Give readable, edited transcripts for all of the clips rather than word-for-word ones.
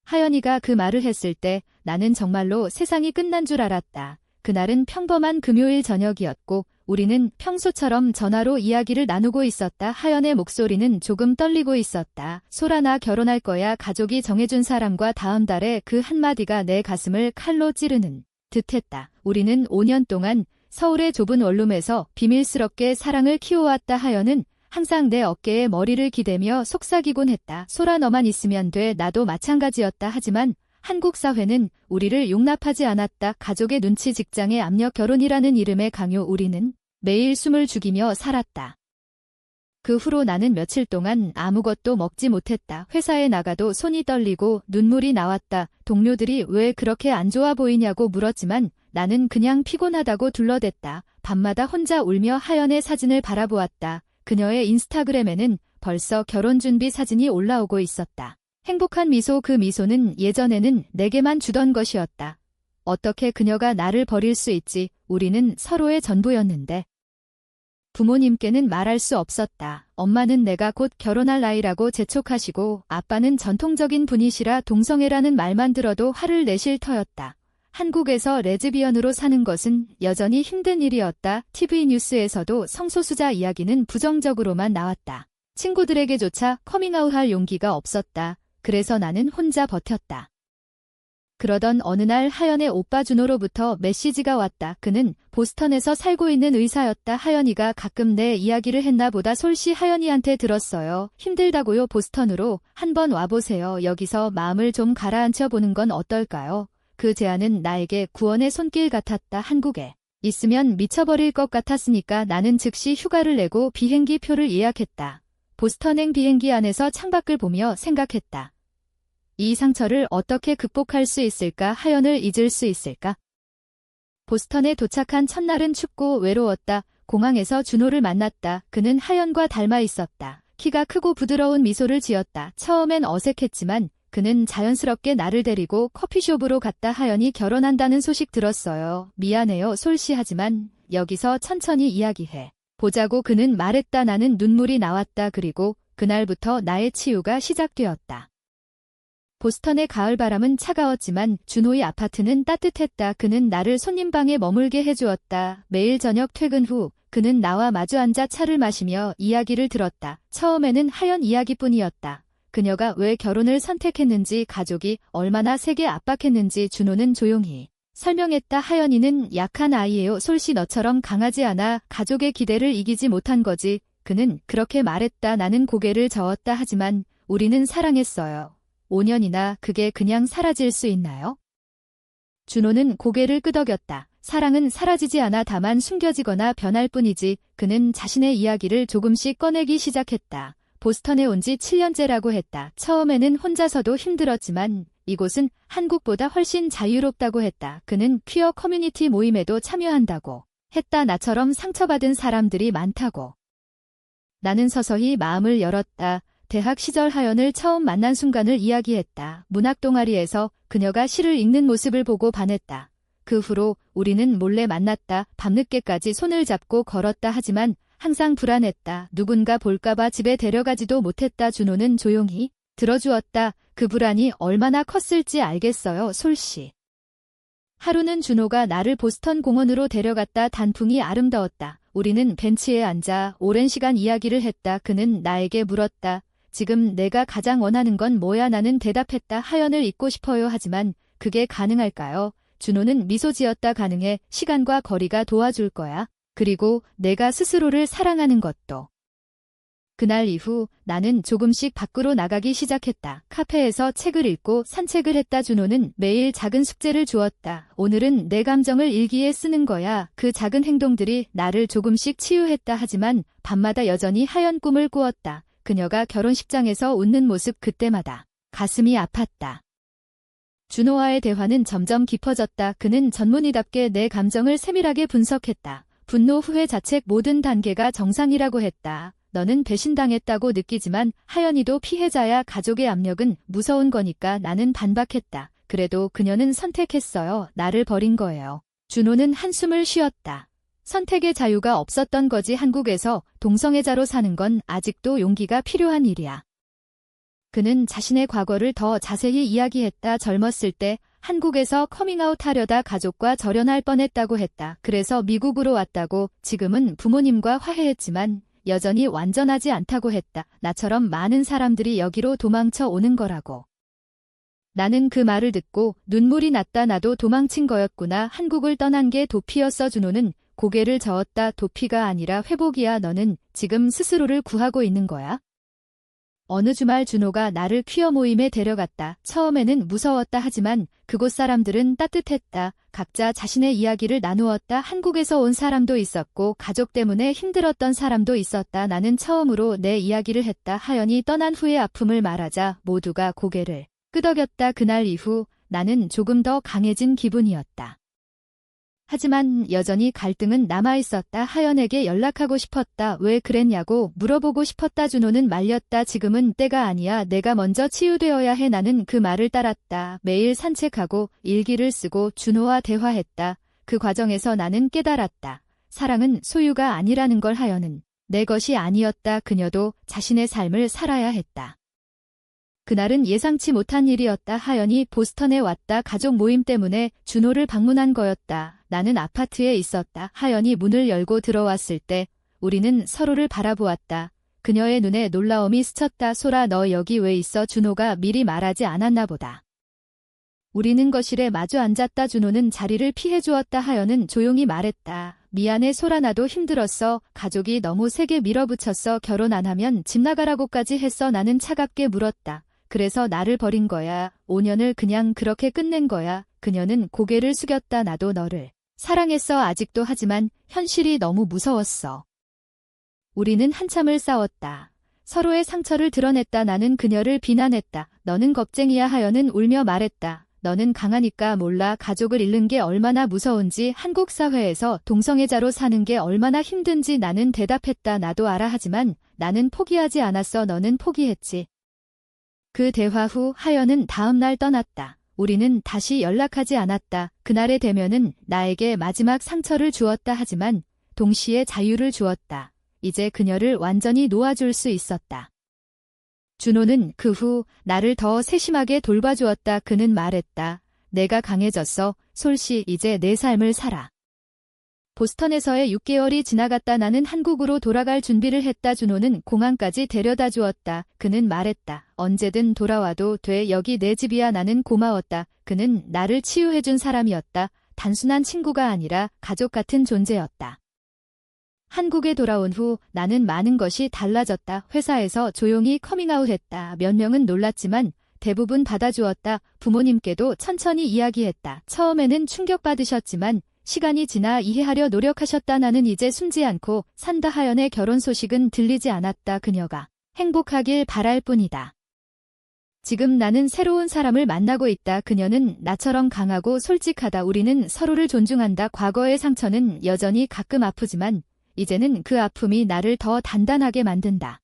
하연이가 그 말을 했을 때 나는 정말로 세상이 끝난 줄 알았다. 그날은 평범한 금요일 저녁이었고 우리는 평소처럼 전화로 이야기를 나누고 있었다. 하연의 목소리는 조금 떨리고 있었다. 소라, 나 결혼할 거야. 가족이 정해준 사람과. 다음 달에 그 한마디가 내 가슴을 칼로 찌르는 듯했다. 우리는 5년 동안 서울의 좁은 원룸에서 비밀스럽게 사랑을 키워왔다. 하연은 항상 내 어깨에 머리를 기대며 속삭이곤 했다. 소라, 너만 있으면 돼. 나도 마찬가지였다. 하지만 한국 사회는 우리를 용납하지 않았다. 가족의 눈치, 직장의 압력, 결혼이라는 이름의 강요. 우리는 매일 숨을 죽이며 살았다. 그 후로 나는 며칠 동안 아무것도 먹지 못했다. 회사에 나가도 손이 떨리고 눈물이 나왔다. 동료들이 왜 그렇게 안 좋아 보이냐고 물었지만 나는 그냥 피곤하다고 둘러댔다. 밤마다 혼자 울며 하연의 사진을 바라보았다. 그녀의 인스타그램에는 벌써 결혼 준비 사진이 올라오고 있었다. 행복한 미소, 그 미소는 예전에는 내게만 주던 것이었다. 어떻게 그녀가 나를 버릴 수 있지? 우리는 서로의 전부였는데. 부모님께는 말할 수 없었다. 엄마는 내가 곧 결혼할 나이라고 재촉하시고 아빠는 전통적인 분이시라 동성애라는 말만 들어도 화를 내실 터였다. 한국에서 레즈비언으로 사는 것은 여전히 힘든 일이었다. TV 뉴스에서도 성소수자 이야기는 부정적으로만 나왔다. 친구들에게조차 커밍아웃할 용기가 없었다. 그래서 나는 혼자 버텼다. 그러던 어느 날 하연의 오빠 준호로부터 메시지가 왔다. 그는 보스턴에서 살고 있는 의사였다. 하연이가 가끔 내 이야기를 했나 보다. 솔씨, 하연이한테 들었어요. 힘들다고요. 보스턴으로 한번 와보세요. 여기서 마음을 좀 가라앉혀 보는 건 어떨까요? 그 제안은 나에게 구원의 손길 같았다. 한국에 있으면 미쳐버릴 것 같았으니까 나는 즉시 휴가를 내고 비행기 표를 예약했다. 보스턴행 비행기 안에서 창밖을 보며 생각했다. 이 상처를 어떻게 극복할 수 있을까? 하연을 잊을 수 있을까? 보스턴에 도착한 첫날은 춥고 외로웠다. 공항에서 준호를 만났다. 그는 하연과 닮아 있었다. 키가 크고 부드러운 미소를 지었다. 처음엔 어색했지만 그는 자연스럽게 나를 데리고 커피숍으로 갔다. 하연이 결혼한다는 소식 들었어요. 미안해요, 솔씨. 하지만 여기서 천천히 이야기해 보자고 그는 말했다. 나는 눈물이 나왔다. 그리고 그날부터 나의 치유가 시작되었다. 보스턴의 가을바람은 차가웠지만 준호의 아파트는 따뜻했다. 그는 나를 손님방에 머물게 해주었다. 매일 저녁 퇴근 후 그는 나와 마주 앉아 차를 마시며 이야기를 들었다. 처음에는 하연 이야기뿐이었다. 그녀가 왜 결혼을 선택했는지, 가족이 얼마나 세게 압박했는지 준호는 조용히 설명했다. 하연이는 약한 아이예요. 솔씨, 너처럼 강하지 않아. 가족의 기대를 이기지 못한 거지. 그는 그렇게 말했다. 나는 고개를 저었다. 하지만 우리는 사랑했어요. 5년이나 그게 그냥 사라질 수 있나요? 준호는 고개를 끄덕였다. 사랑은 사라지지 않아. 다만 숨겨지거나 변할 뿐이지. 그는 자신의 이야기를 조금씩 꺼내기 시작했다. 보스턴에 온 지 7년째라고 했다. 처음에는 혼자서도 힘들었지만 이곳은 한국보다 훨씬 자유롭다고 했다. 그는 퀴어 커뮤니티 모임에도 참여한다고 했다. 나처럼 상처받은 사람들이 많다고. 나는 서서히 마음을 열었다. 대학 시절 하연을 처음 만난 순간을 이야기했다. 문학 동아리에서 그녀가 시를 읽는 모습을 보고 반했다. 그 후로 우리는 몰래 만났다. 밤늦게까지 손을 잡고 걸었다. 하지만 항상 불안했다. 누군가 볼까봐 집에 데려가지도 못했다. 준호는 조용히 들어주었다. 그 불안이 얼마나 컸을지 알겠어요, 솔씨. 하루는 준호가 나를 보스턴 공원으로 데려갔다. 단풍이 아름다웠다. 우리는 벤치에 앉아 오랜 시간 이야기를 했다. 그는 나에게 물었다. 지금 내가 가장 원하는 건 뭐야? 나는 대답했다. 하연을 잊고 싶어요. 하지만 그게 가능할까요? 준호는 미소 지었다. 가능해. 시간과 거리가 도와줄 거야. 그리고 내가 스스로를 사랑하는 것도. 그날 이후 나는 조금씩 밖으로 나가기 시작했다. 카페에서 책을 읽고 산책을 했다. 준호는 매일 작은 숙제를 주었다. 오늘은 내 감정을 일기에 쓰는 거야. 그 작은 행동들이 나를 조금씩 치유했다. 하지만 밤마다 여전히 하연 꿈을 꾸었다. 그녀가 결혼식장에서 웃는 모습, 그때마다 가슴이 아팠다. 준호와의 대화는 점점 깊어졌다. 그는 전문의답게 내 감정을 세밀하게 분석했다. 분노, 후회, 자책, 모든 단계가 정상이라고 했다. 너는 배신당했다고 느끼지만 하연이도 피해자야. 가족의 압력은 무서운 거니까. 나는 반박했다. 그래도 그녀는 선택했어요. 나를 버린 거예요. 준호는 한숨을 쉬었다. 선택의 자유가 없었던 거지. 한국에서 동성애자로 사는 건 아직도 용기가 필요한 일이야. 그는 자신의 과거를 더 자세히 이야기했다. 젊었을 때 한국에서 커밍아웃 하려다 가족과 절연할 뻔했다고 했다. 그래서 미국으로 왔다고. 지금은 부모님과 화해했지만 여전히 완전하지 않다고 했다. 나처럼 많은 사람들이 여기로 도망쳐 오는 거라고. 나는 그 말을 듣고 눈물이 났다. 나도 도망친 거였구나. 한국을 떠난 게 도피였어. 준호는 고개를 저었다. 도피가 아니라 회복이야. 너는 지금 스스로를 구하고 있는 거야. 어느 주말 준호가 나를 퀴어 모임에 데려갔다. 처음에는 무서웠다. 하지만 그곳 사람들은 따뜻했다. 각자 자신의 이야기를 나누었다. 한국에서 온 사람도 있었고 가족 때문에 힘들었던 사람도 있었다. 나는 처음으로 내 이야기를 했다. 하연이 떠난 후의 아픔을 말하자 모두가 고개를 끄덕였다. 그날 이후 나는 조금 더 강해진 기분이었다. 하지만 여전히 갈등은 남아있었다. 하연에게 연락하고 싶었다. 왜 그랬냐고 물어보고 싶었다. 준호는 말렸다. 지금은 때가 아니야. 내가 먼저 치유되어야 해. 나는 그 말을 따랐다. 매일 산책하고 일기를 쓰고 준호와 대화했다. 그 과정에서 나는 깨달았다. 사랑은 소유가 아니라는 걸. 하연은 내 것이 아니었다. 그녀도 자신의 삶을 살아야 했다. 그날은 예상치 못한 일이었다. 하연이 보스턴에 왔다. 가족 모임 때문에 준호를 방문한 거였다. 나는 아파트에 있었다. 하연이 문을 열고 들어왔을 때 우리는 서로를 바라보았다. 그녀의 눈에 놀라움이 스쳤다. 소라, 너 여기 왜 있어? 준호가 미리 말하지 않았나 보다. 우리는 거실에 마주 앉았다. 준호는 자리를 피해 주었다. 하연은 조용히 말했다. 미안해 소라, 나도 힘들었어. 가족이 너무 세게 밀어붙였어. 결혼 안 하면 집 나가라고까지 했어. 나는 차갑게 물었다. 그래서 나를 버린 거야. 5년을 그냥 그렇게 끝낸 거야. 그녀는 고개를 숙였다. 나도 너를 사랑했어. 아직도. 하지만 현실이 너무 무서웠어. 우리는 한참을 싸웠다. 서로의 상처를 드러냈다. 나는 그녀를 비난했다. 너는 겁쟁이야. 하연은 울며 말했다. 너는 강하니까 몰라. 가족을 잃는 게 얼마나 무서운지, 한국 사회에서 동성애자로 사는 게 얼마나 힘든지. 나는 대답했다. 나도 알아. 하지만 나는 포기하지 않았어. 너는 포기했지. 그 대화 후 하연은 다음 날 떠났다. 우리는 다시 연락하지 않았다. 그날의 대면은 나에게 마지막 상처를 주었다. 하지만 동시에 자유를 주었다. 이제 그녀를 완전히 놓아줄 수 있었다. 준호는 그 후 나를 더 세심하게 돌봐주었다. 그는 말했다. 내가 강해졌어. 솔씨, 이제 내 삶을 살아. 보스턴에서의 6개월이 지나갔다. 나는 한국으로 돌아갈 준비를 했다. 준호는 공항까지 데려다 주었다. 그는 말했다. 언제든 돌아와도 돼. 여기 내 집이야. 나는 고마웠다. 그는 나를 치유해준 사람이었다. 단순한 친구가 아니라 가족 같은 존재였다. 한국에 돌아온 후 나는 많은 것이 달라졌다. 회사에서 조용히 커밍아웃했다. 몇 명은 놀랐지만 대부분 받아주었다. 부모님께도 천천히 이야기했다. 처음에는 충격받으셨지만 시간이 지나 이해하려 노력하셨다. 나는 이제 숨지 않고 산다. 하연의 결혼 소식은 들리지 않았다. 그녀가 행복하길 바랄 뿐이다. 지금 나는 새로운 사람을 만나고 있다. 그녀는 나처럼 강하고 솔직하다. 우리는 서로를 존중한다. 과거의 상처는 여전히 가끔 아프지만 이제는 그 아픔이 나를 더 단단하게 만든다.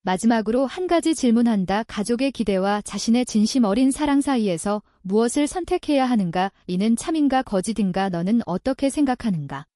마지막으로 한 가지 질문한다. 가족의 기대와 자신의 진심 어린 사랑 사이에서 무엇을 선택해야 하는가? 이는 참인가 거짓인가? 너는 어떻게 생각하는가?